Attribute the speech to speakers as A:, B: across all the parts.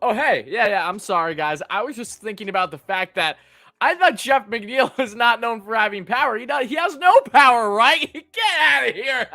A: Oh, hey. Yeah. I'm sorry, guys. I was just thinking about the fact that I thought Jeff McNeil is not known for having power. He has no power, right? Get out of here.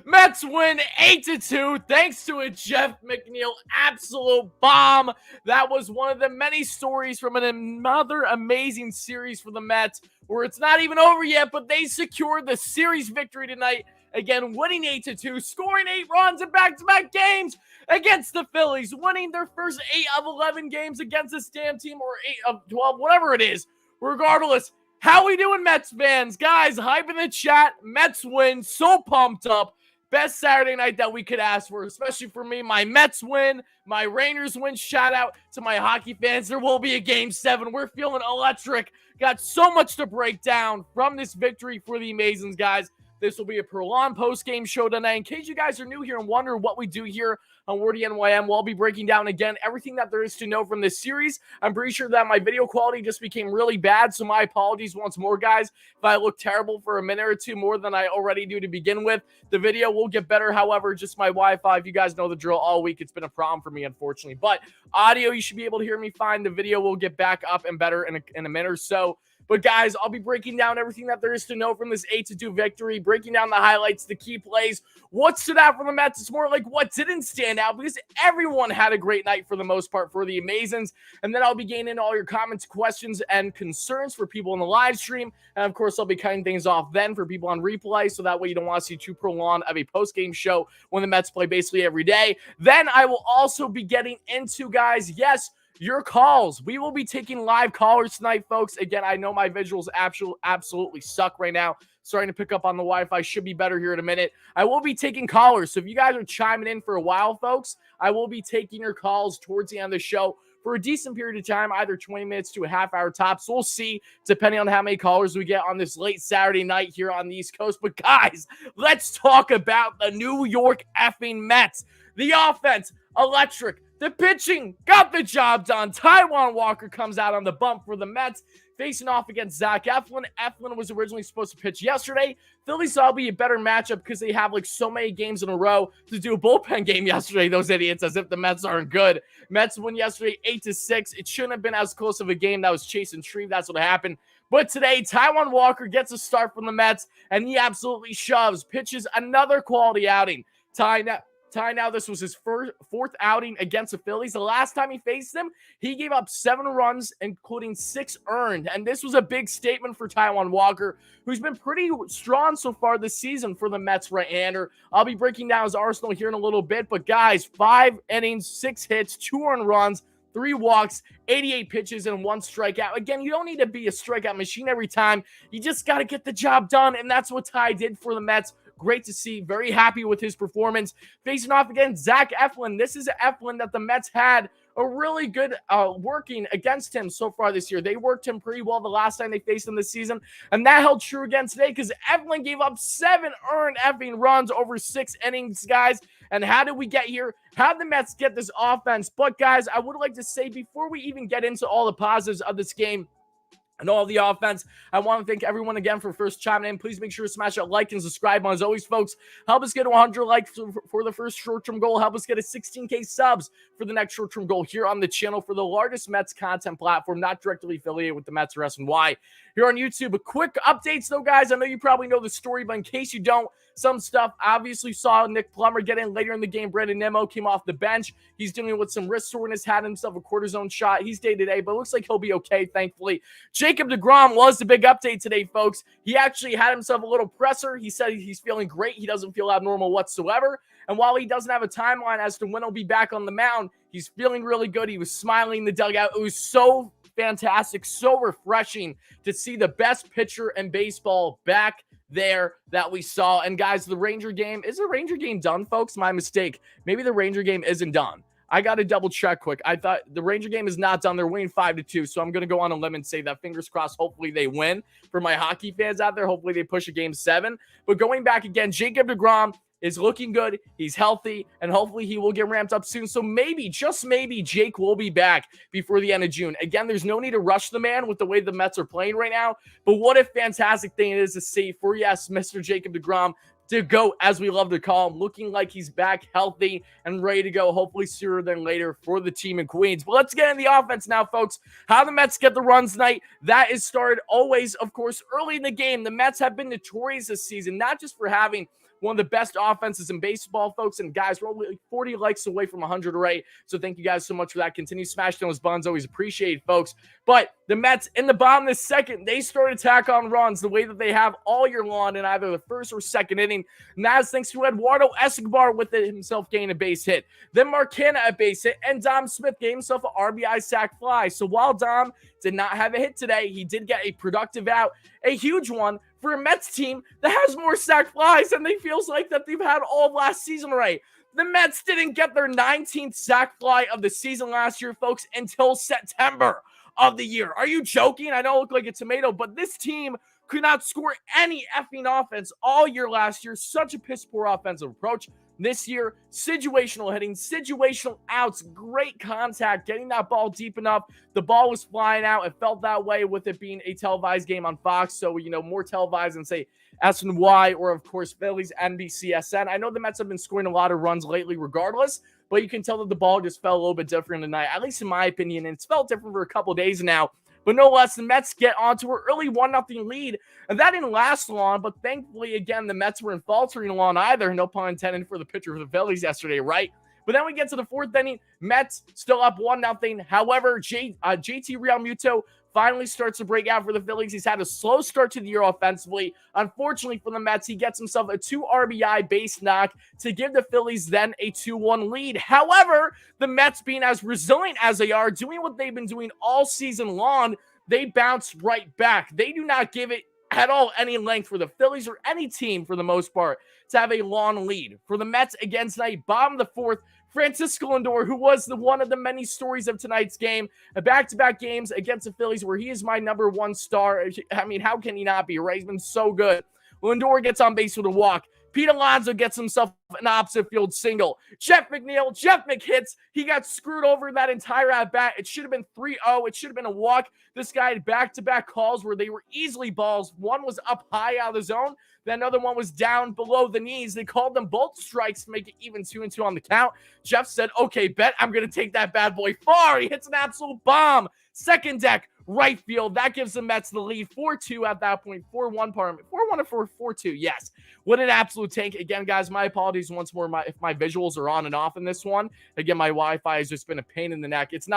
A: Mets win 8-2 thanks to a Jeff McNeil absolute bomb. That was one of the many stories from another amazing series for the Mets where it's not even over yet, but they secured the series victory tonight. Again, winning 8-2, scoring 8 runs in back-to-back games against the Phillies, winning their first 8 of 11 games against this damn team, or 8 of 12, whatever it is. Regardless, how we doing, Mets fans? Guys, hype in the chat. Mets win. So pumped up. Best Saturday night that we could ask for, especially for me. My Mets win. My Rangers win. Shout out to my hockey fans. There will be a Game 7. We're feeling electric. Got so much to break down from this victory for the Amazons, guys. This will be a prolonged post-game show tonight. In case you guys are new here and wonder what we do here on WardyNYM, we'll be breaking down, again, everything that there is to know from this series. I'm pretty sure that my video quality just became really bad, so my apologies once more, guys. If I look terrible for a minute or two more than I already do to begin with, the video will get better. However, just my Wi-Fi, if you guys know the drill, all week it's been a problem for me, unfortunately. But audio, you should be able to hear me fine. The video will get back up and better in a minute or so. But, guys, I'll be breaking down everything that there is to know from this 8-2 victory, breaking down the highlights, the key plays, what stood out for the Mets. It's more like what didn't stand out because everyone had a great night for the most part for the Amazons. And then I'll be getting into all your comments, questions, and concerns for people in the live stream. And, of course, I'll be cutting things off then for people on replay, so that way you don't want to see too prolonged of a post-game show when the Mets play basically every day. Then I will also be getting into, guys, yes, your calls. We will be taking live callers tonight, folks. Again, I know my visuals absolutely suck right now. Starting to pick up on the Wi-Fi. Should be better here in a minute. I will be taking callers. So if you guys are chiming in for a while, folks, I will be taking your calls towards the end of the show for a decent period of time, either 20 minutes to a half hour tops. So we'll see, depending on how many callers we get on this late Saturday night here on the East Coast. But, guys, let's talk about the New York effing Mets. The offense, electric. The pitching got the job done. Taijuan Walker comes out on the bump for the Mets, facing off against Zach Eflin. Eflin was originally supposed to pitch yesterday. Phillies thought it would be a better matchup because they have like so many games in a row to do a bullpen game yesterday. Those idiots, as if the Mets aren't good. Mets win yesterday 8-6. It shouldn't have been as close of a game. That was chase and retrieve. That's what happened. But today, Taijuan Walker gets a start from the Mets, and he absolutely shoves. Pitches another quality outing. Now, this was his fourth outing against the Phillies. The last time he faced them, he gave up 7 runs, including 6 earned. And this was a big statement for Taijuan Walker, who's been pretty strong so far this season for the Mets right-hander. I'll be breaking down his arsenal here in a little bit. But, guys, 5 innings, 6 hits, 2 earned runs, 3 walks, 88 pitches, and 1 strikeout. Again, you don't need to be a strikeout machine every time. You just got to get the job done, and that's what Ty did for the Mets. Great to see. Very happy with his performance. Facing off against Zach Eflin. This is Eflin that the Mets had a really good working against him so far this year. They worked him pretty well the last time they faced him this season, and that held true again today because Eflin gave up 7 earned effing runs over 6 innings, guys. And how did we get here? How did the Mets get this offense? But, guys, I would like to say before we even get into all the positives of this game and all the offense, I want to thank everyone again for first chiming in. Please make sure to smash that like and subscribe button. As always, folks, help us get 100 likes for the first short-term goal. Help us get a 16K subs for the next short-term goal here on the channel for the largest Mets content platform, not directly affiliated with the Mets or SNY. Here on YouTube, a quick updates, though, guys. I know you probably know the story, but in case you don't, some stuff obviously saw Nick Plummer get in later in the game. Brandon Nimmo came off the bench. He's dealing with some wrist soreness, had himself a cortisone shot. He's day-to-day, but it looks like he'll be okay, thankfully. Jacob deGrom was the big update today, folks. He actually had himself a little presser. He said he's feeling great. He doesn't feel abnormal whatsoever. And while he doesn't have a timeline as to when he'll be back on the mound, he's feeling really good. He was smiling in the dugout. It was so fantastic, so refreshing to see the best pitcher in baseball back there that we saw. And, guys, the Ranger game, is the Ranger game done, folks? My mistake. Maybe the Ranger game isn't done. I got to double check quick. I thought the Ranger game is not done. They're winning 5-2, so I'm going to go on a limb and say that, fingers crossed, hopefully they win. For my hockey fans out there, hopefully they push a game 7. But going back again, Jacob deGrom is looking good. He's healthy, and hopefully he will get ramped up soon. So maybe, just maybe, Jake will be back before the end of June. Again, there's no need to rush the man with the way the Mets are playing right now. But what a fantastic thing it is to see for, yes, Mr. Jacob deGrom to go, as we love to call him, looking like he's back healthy and ready to go, hopefully sooner than later for the team in Queens. But let's get in the offense now, folks. How the Mets get the runs tonight, that is started always, of course, early in the game. The Mets have been notorious this season, not just for having one of the best offenses in baseball, folks. And guys, we're only 40 likes away from 100 already. So thank you guys so much for that. Continue smashing those buttons. Always appreciated, folks. But the Mets in the bottom this second, they start attack on runs the way that they have all year long in either the first or second inning. And that is thanks to Eduardo Escobar with it himself getting a base hit. Then Marcana a base hit, and Dom Smith gave himself an RBI sac fly. So while Dom did not have a hit today, he did get a productive out, a huge one for a Mets team that has more sac flies than they feels like that they've had all of last season, right? The Mets didn't get their 19th sac fly of the season last year, folks, until September of the year. Are you joking? I don't look like a tomato, but this team could not score any effing offense all year last year. Such a piss-poor offensive approach. This year, situational hitting, situational outs, great contact, getting that ball deep enough. The ball was flying out. It felt that way with it being a televised game on Fox. So, more televised than, say, SNY or, of course, Phillies, NBCSN. I know the Mets have been scoring a lot of runs lately regardless, but you can tell that the ball just felt a little bit different tonight, at least in my opinion. And it's felt different for a couple of days now. But no less, the Mets get onto an early 1-0 lead. And that didn't last long, but thankfully, again, the Mets weren't faltering along either. No pun intended for the pitcher for the Phillies yesterday, right? But then we get to the fourth inning. Mets still up 1-0. However, JT Realmuto finally starts to break out for the Phillies. He's had a slow start to the year offensively. Unfortunately for the Mets, he gets himself a 2 RBI base knock to give the Phillies then a 2-1 lead. However, the Mets, being as resilient as they are, doing what they've been doing all season long, they bounce right back. They do not give it at all any length for the Phillies or any team for the most part to have a long lead. For the Mets again tonight, bottom of the fourth, Francisco Lindor, who was one of the many stories of tonight's game, a back-to-back games against the Phillies where he is my number one star. I mean, how can he not be, right? He's been so good. Lindor gets on base with a walk. Pete Alonso gets himself an opposite field single. Jeff McHits. He got screwed over that entire at-bat. It should have been 3-0. It should have been a walk. This guy had back-to-back calls where they were easily balls. One was up high out of the zone. Then another one was down below the knees. They called them both strikes to make it even 2-2 on the count. Jeff said, okay, bet I'm going to take that bad boy far. He hits an absolute bomb. Second deck, right field. That gives the Mets the lead 4-2 at that point. 4-1, pardon me. 4-1 or 4-2, yes. What an absolute tank. Again, guys, my apologies once more if my visuals are on and off in this one. Again, my Wi-Fi has just been a pain in the neck. It's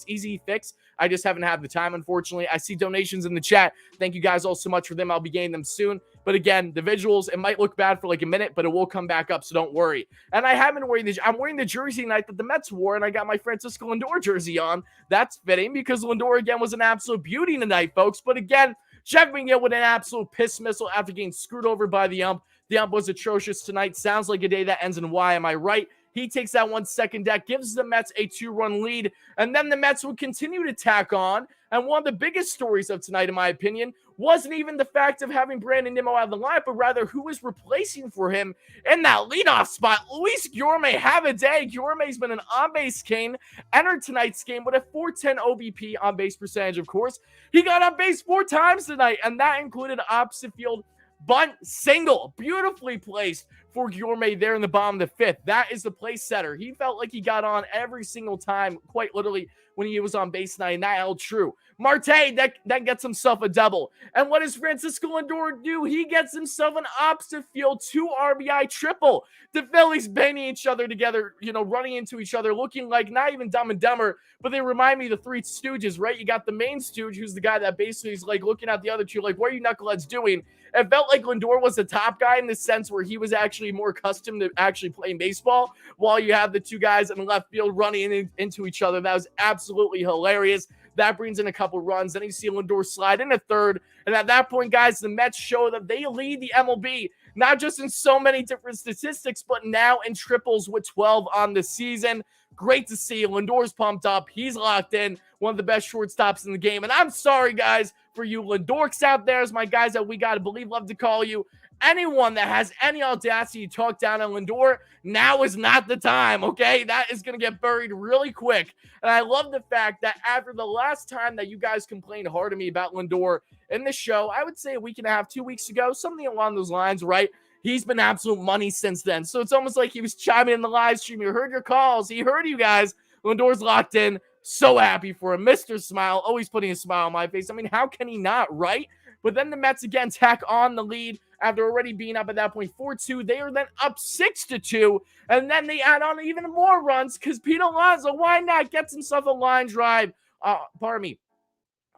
A: easy fix. I just haven't had the time, unfortunately. I see donations in the chat. Thank you guys all so much for them. I'll be getting them soon. But again, the visuals, it might look bad for like a minute, but it will come back up, so don't worry. And I haven't wearing I'm wearing the jersey tonight that the Mets wore, and I got my Francisco Lindor jersey on. That's fitting because Lindor, again, was an absolute beauty tonight, folks. But again, Jeff McNeil with an absolute piss missile after getting screwed over by the ump. The ump was atrocious tonight. Sounds like a day that ends in Y. Am I right? He takes that one second deck, gives the Mets a 2-run lead, and then the Mets would continue to tack on. And one of the biggest stories of tonight, in my opinion, wasn't even the fact of having Brandon Nimmo out of the lineup, but rather who was replacing for him in that leadoff spot. Luis Guillorme, have a day. Guillorme's been an on-base king, entered tonight's game with a .410 OBP on-base percentage, of course. He got on base 4 times tonight, and that included opposite field bunt single. Beautifully placed for Guillorme there in the bottom of the fifth. That is the place setter. He felt like he got on every single time, quite literally, when he was on base tonight, and that held true. Marte, that gets himself a double. And what does Francisco Lindor do? He gets himself an opposite field 2 RBI triple. The Phillies banging each other together, running into each other, looking like not even Dumb and Dumber, but they remind me of the Three Stooges, right? You got the main stooge, who's the guy that basically is like looking at the other two, like, what are you knuckleheads doing? It felt like Lindor was the top guy in the sense where he was actually more accustomed to actually playing baseball, while you have the two guys in left field running into each other. That was absolutely hilarious. That brings in a couple runs. Then you see Lindor slide in a third. And at that point, guys, the Mets show that they lead the MLB, not just in so many different statistics, but now in triples with 12 on the season. Great to see. Lindor's pumped up. He's locked in. One of the best shortstops in the game. And I'm sorry, guys, for you Lindorks out there, as my guys that we got to believe love to call you. Anyone that has any audacity to talk down on Lindor, now is not the time, okay? That is going to get buried really quick. And I love the fact that after the last time that you guys complained hard to me about Lindor in the show, I would say a week and a half, 2 weeks ago, something along those lines, right? he's been absolute money since then. So it's almost like he was chiming in the live stream. He heard your calls. He heard you guys. Lindor's locked in. So happy for him. Mr. Smile, always putting a smile on my face. I mean, how can he not, right? But then the Mets again tack on the lead after already being up at that point 4-2. They are then up 6-2. And then they add on even more runs because Pete Alonso, why not, gets himself a line drive.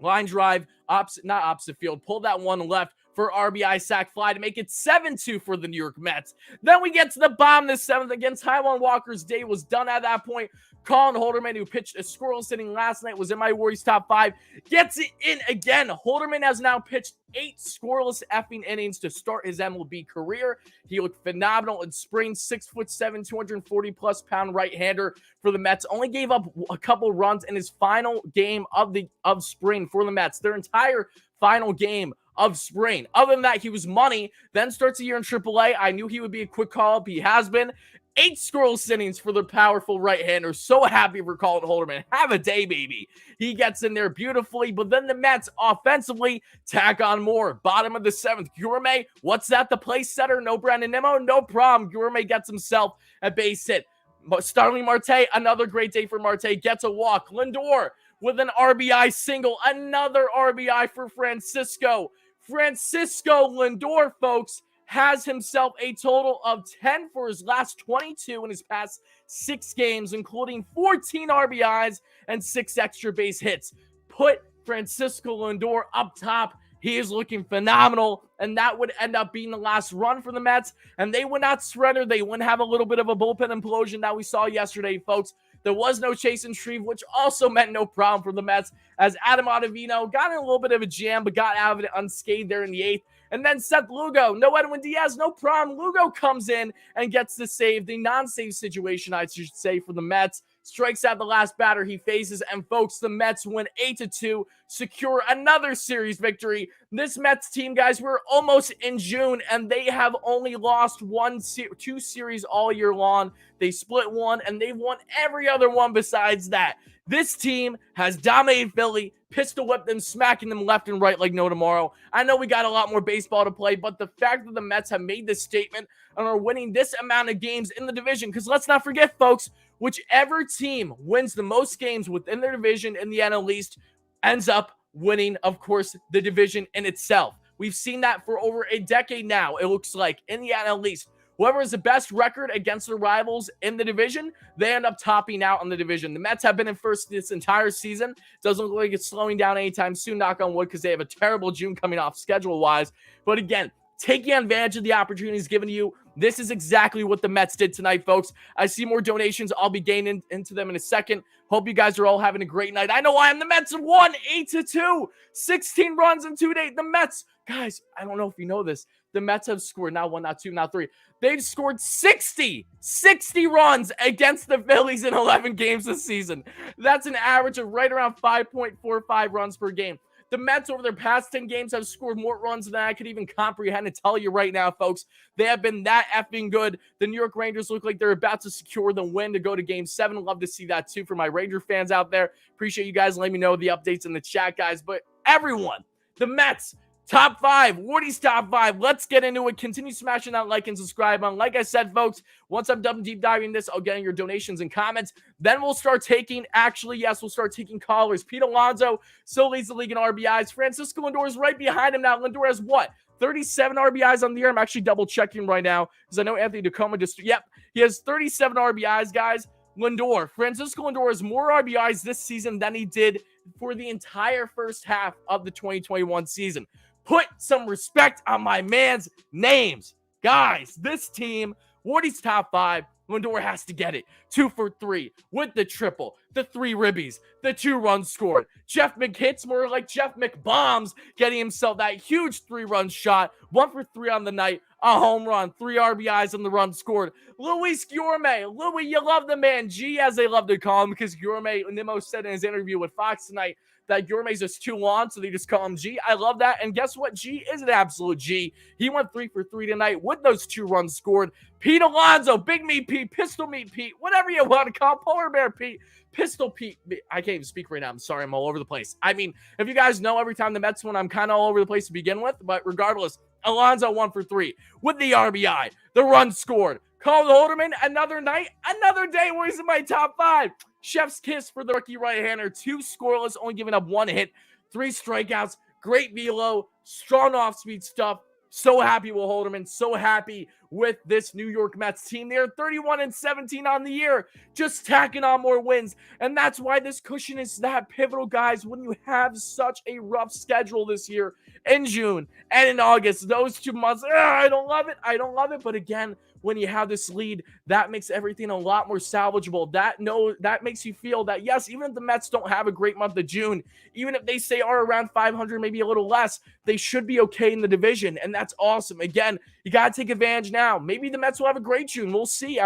A: Line drive, not opposite field. Pull that one left for RBI sac fly to make it 7-2 for the New York Mets. Then we get to the bottom of the seventh again. Taijuan Walker's day was done at that point. Colin Holderman, who pitched a scoreless inning last night, was in my Wardy's top 5. Gets it in again. Holderman has now pitched 8 scoreless effing innings to start his MLB career. He looked phenomenal in spring. 6'7", 240-plus pound right-hander for the Mets. Only gave up a couple runs in his final game of spring for the Mets. Their entire final game of spring. Other than that, he was money. Then starts a year in AAA. I knew he would be a quick call-up. He has been. 8 scoreless innings for the powerful right-hander. So happy for Colin Holderman. Have a day, baby. He gets in there beautifully, but then the Mets offensively tack on more. Bottom of the 7th, Gourmet. What's that? The place setter? No Brandon Nimmo? No problem. Gourmet gets himself a base hit. Starling Marte, another great day for Marte. Gets a walk. Lindor with an RBI single. Another RBI for Francisco. Francisco Lindor, folks, has himself a total of 10 for his last 22 in his past 6 games, including 14 RBIs and 6 extra base hits. Put Francisco Lindor up top. He is looking phenomenal, and that would end up being the last run for the Mets, and they would not surrender. They wouldn't have a little bit of a bullpen implosion that we saw yesterday, folks. There was no chase and Shreve, which also meant no problem for the Mets, as Adam Ottavino got in a little bit of a jam, but got out of it unscathed there in the 8th. And then Seth Lugo, no Edwin Diaz, no problem. Lugo comes in and gets the save, the non-save situation, I should say, for the Mets. Strikes out the last batter he faces, and folks, the Mets win 8-2, secure another series victory. This Mets team, guys, we're almost in June, and they have only lost 2 series all year long. They split one, and they've won every other one besides that. This team has dominated Philly, pistol whipped them, smacking them left and right like no tomorrow. I know we got a lot more baseball to play, but the fact that the Mets have made this statement and are winning this amount of games in the division, because let's not forget, folks, whichever team wins the most games within their division in the NL East ends up winning, of course, the division in itself. We've seen that for over a decade now, it looks like, in the NL East. Whoever has the best record against their rivals in the division, they end up topping out on the division. The Mets have been in first this entire season. Doesn't look like it's slowing down anytime soon, knock on wood, because they have a terrible June coming off schedule-wise. But again, taking advantage of the opportunities given to you, this is exactly what the Mets did tonight, folks. I see more donations. I'll be getting into them in a second. Hope you guys are all having a great night. I know I am. The Mets have won 8-2. 16 runs in 2 days. The Mets, guys, I don't know if you know this. The Mets have scored not 1, not 2, not 3. They've scored 60 runs against the Phillies in 11 games this season. That's an average of right around 5.45 runs per game. The Mets over their past 10 games have scored more runs than I could even comprehend and tell you right now, folks. They have been that effing good. The New York Rangers look like they're about to secure the win to go to Game 7. Love to see that, too, for my Ranger fans out there. Appreciate you guys letting me know the updates in the chat, guys. But everyone, the Mets, top 5, Wardy's top 5. Let's get into it. Continue smashing that like and subscribe button. Like I said, folks, once I'm done deep diving this, I'll get in your donations and comments. Then we'll start taking, we'll start taking callers. Pete Alonso still leads the league in RBIs. Francisco Lindor is right behind him now. Lindor has what? 37 RBIs on the year. I'm actually double checking right now because I know Anthony Tacoma he has 37 RBIs, guys. Francisco Lindor has more RBIs this season than he did for the entire first half of the 2021 season. Put some respect on my man's names. Guys, this team, Wardy's top 5, Lindor has to get it. 2 for 3 with the triple, the 3 ribbies, the 2 runs scored. Jeff McHits, more like Jeff McBombs, getting himself that huge 3-run shot. 1 for 3 on the night, a home run, 3 RBIs on the run scored. Luis Gourmet, Louis, you love the man. G, as they love to call him, because Gourmet, Nimmo said in his interview with Fox tonight, that Gourmet's just too long, so they just call him G. I love that. And guess what? G is an absolute G. He went 3 for 3 tonight with those 2 runs scored. Pete Alonso, Big Meat Pete, Pistol Meat Pete, whatever you want to call Polar Bear Pete, Pistol Pete. I can't even speak right now. I'm sorry. I'm all over the place. I mean, if you guys know, every time the Mets win, I'm kind of all over the place to begin with. But regardless, Alonso 1 for 3 with the RBI. The run scored. Carl Holderman, another night, another day where he's in my top 5. Chef's kiss for the rookie right-hander. 2 scoreless, only giving up 1 hit, 3 strikeouts. Great velo, strong off-speed stuff. So happy with Holderman. So happy with this New York Mets team. They're 31-17 on the year, just tacking on more wins. And that's why this cushion is that pivotal, guys, when you have such a rough schedule this year in June and in August. Those 2 months, I don't love it. I don't love it. But again, when you have this lead, that makes everything a lot more salvageable. That makes you feel that, yes, even if the Mets don't have a great month of June, even if they say are around 500, maybe a little less, they should be okay in the division, and that's awesome. Again, you got to take advantage now. Maybe the Mets will have a great June. We'll see.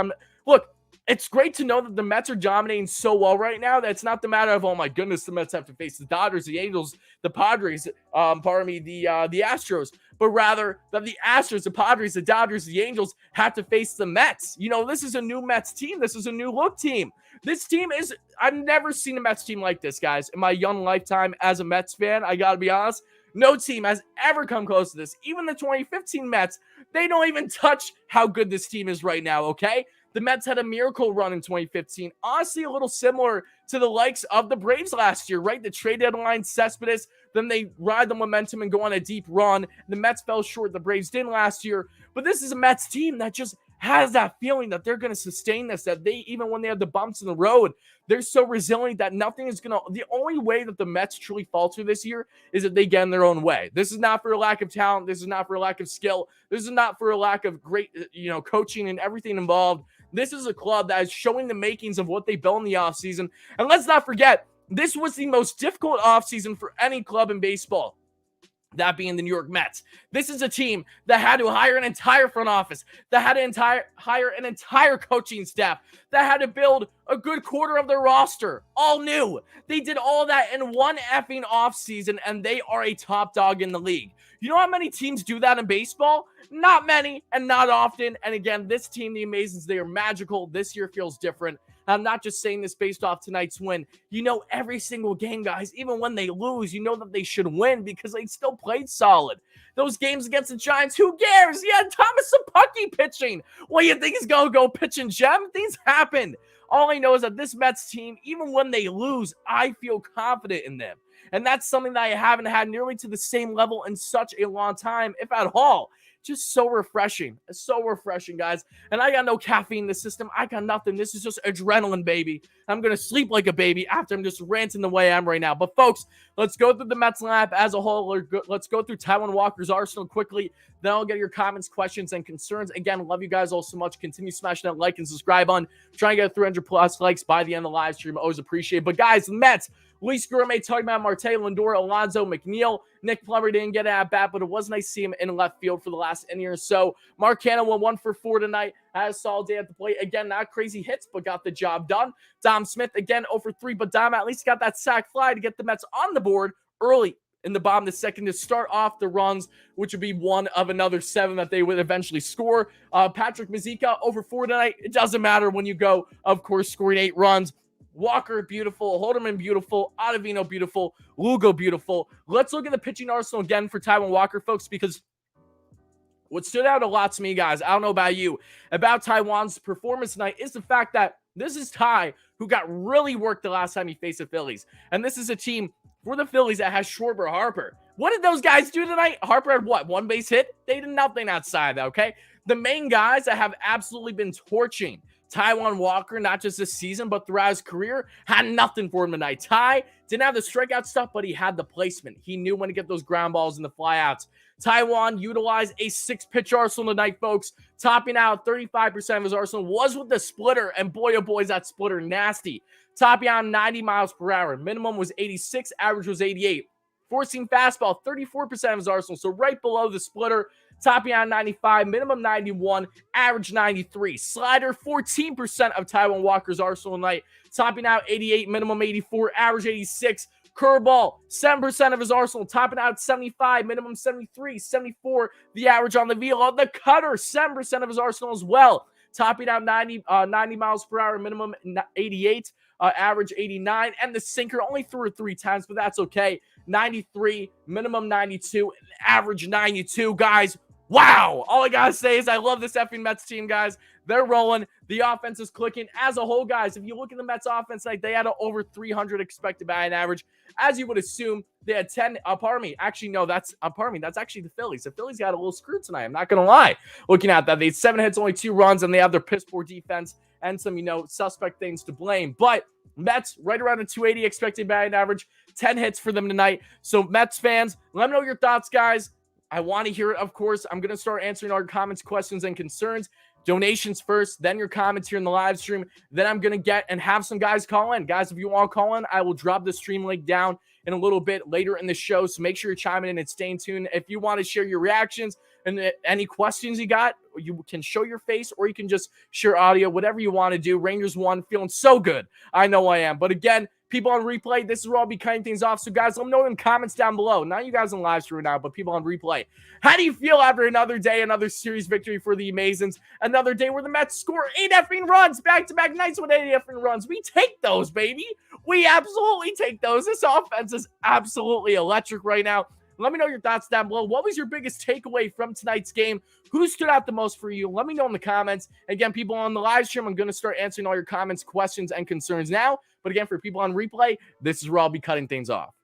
A: Look, it's great to know that the Mets are dominating so well right now that it's not the matter of, oh my goodness, the Mets have to face the Dodgers, the Angels, the Padres, the Astros, but rather that the Astros, the Padres, the Dodgers, the Angels have to face the Mets. You know, this is a new Mets team. This is a new look team. This team is, I've never seen a Mets team like this, guys. In my young lifetime as a Mets fan, I got to be honest, no team has ever come close to this. Even the 2015 Mets, they don't even touch how good this team is right now, okay? The Mets had a miracle run in 2015. Honestly, a little similar to the likes of the Braves last year, right? The trade deadline, Cespedes, then they ride the momentum and go on a deep run. The Mets fell short. The Braves didn't last year. But this is a Mets team that just has that feeling that they're going to sustain this, that they, even when they have the bumps in the road, they're so resilient that nothing is going to, the only way that the Mets truly falter this year is if they get in their own way. This is not for a lack of talent. This is not for a lack of skill. This is not for a lack of great, coaching and everything involved. This is a club that is showing the makings of what they built in the offseason. And let's not forget, this was the most difficult offseason for any club in baseball. That being the New York Mets. This is a team that had to hire an entire front office, that had to hire an entire coaching staff, that had to build a good quarter of their roster, all new. They did all that in one effing offseason, and they are a top dog in the league. You know how many teams do that in baseball? Not many and not often. And again, this team, the Amazons, they are magical. This year feels different. I'm not just saying this based off tonight's win. You know, every single game, guys, even when they lose, you know that they should win because they still played solid. Those games against the Giants, who cares? Yeah, Thomas Sapucki pitching. What, you think he's going to go pitch and gem? Things happen. All I know is that this Mets team, even when they lose, I feel confident in them. And that's something that I haven't had nearly to the same level in such a long time, if at all. Just so refreshing. It's so refreshing, guys. And I got no caffeine in the system. I got nothing. This is just adrenaline, baby. I'm going to sleep like a baby after I'm just ranting the way I am right now. But, folks, let's go through the Mets lineup as a whole. Let's go through Taijuan Walker's arsenal quickly. Then I'll get your comments, questions, and concerns. Again, love you guys all so much. Continue smashing that like and subscribe button. Try and get 300-plus likes by the end of the live stream. Always appreciate it. But, guys, the Mets, Luis Gourmet, talking about Marte, Lindor, Alonso, McNeil. Nick Plummer didn't get it at bat, but it was nice to see him in left field for the last inning or so. Mark Canha went 1 for 4 tonight. Had a solid day at the plate. Again, not crazy hits, but got the job done. Dom Smith, again, 0 for 3, but Dom at least got that sac fly to get the Mets on the board early in the bottom of the second to start off the runs, which would be one of another 7 that they would eventually score. Patrick Mazeika, over 4 tonight. It doesn't matter when you go, of course, scoring 8 runs. Walker, beautiful. Holderman, beautiful. Ottavino, beautiful. Lugo, beautiful. Let's look at the pitching arsenal again for Taijuan Walker, folks, because what stood out a lot to me, guys, I don't know about you, about Taijuan's performance tonight is the fact that this is Ty, who got really worked the last time he faced the Phillies. And this is a team for the Phillies that has Schwarber, Harper. What did those guys do tonight? Harper had what? 1 base hit? They did nothing outside that, okay? The main guys that have absolutely been torching Taijuan Walker, not just this season, but throughout his career, had nothing for him tonight. Ty didn't have the strikeout stuff, but he had the placement. He knew when to get those ground balls and the flyouts. Taijuan utilized a 6-pitch arsenal tonight, folks. Topping out 35% of his arsenal was with the splitter, and boy, oh boy, is that splitter nasty. Topping out 90 miles per hour. Minimum was 86, average was 88. Forcing fastball, 34% of his arsenal, so right below the splitter. Topping out 95, minimum 91, average 93. Slider, 14% of Taijuan Walker's arsenal tonight. Topping out 88, minimum 84, average 86. Curveball, 7% of his arsenal. Topping out 75, minimum 73, 74. The average on the velo. The cutter, 7% of his arsenal as well. Topping out 90 miles per hour, minimum 88, average 89. And the sinker only threw it 3 times, but that's okay. 93, minimum 92, average 92. Guys, Wow. All I got to say is I love this effing Mets team, guys. They're rolling. The offense is clicking as a whole, guys. If you look at the Mets offense tonight, they had an over 300 expected batting average. As you would assume, they had 10. Pardon me. Actually, no, that's actually the Phillies. The Phillies got a little screwed tonight. I'm not going to lie. Looking at that, they had 7 hits, only 2 runs, and they have their piss poor defense and some, suspect things to blame. But Mets, right around a 280 expected batting average, 10 hits for them tonight. So, Mets fans, let me know your thoughts, guys. I want to hear it, of course. I'm going to start answering our comments, questions, and concerns. Donations first, then your comments here in the live stream. Then I'm going to get and have some guys call in. Guys, if you want to call in, I will drop the stream link down in a little bit later in the show. So make sure you're chiming in and staying tuned. If you want to share your reactions and any questions you got, you can show your face or you can just share audio, whatever you want to do. Rangers won, feeling so good. I know I am. But again, people on replay, this is where I'll be cutting things off. So, guys, let me know in the comments down below. Not you guys on live stream now, but people on replay. How do you feel after another day, another series victory for the Amazons? Another day where the Mets score 8 effing runs, back-to-back nights with 8 effing runs. We take those, baby. We absolutely take those. This offense is absolutely electric right now. Let me know your thoughts down below. What was your biggest takeaway from tonight's game? Who stood out the most for you? Let me know in the comments. Again, people on the live stream, I'm going to start answering all your comments, questions, and concerns now. But again, for people on replay, this is where I'll be cutting things off.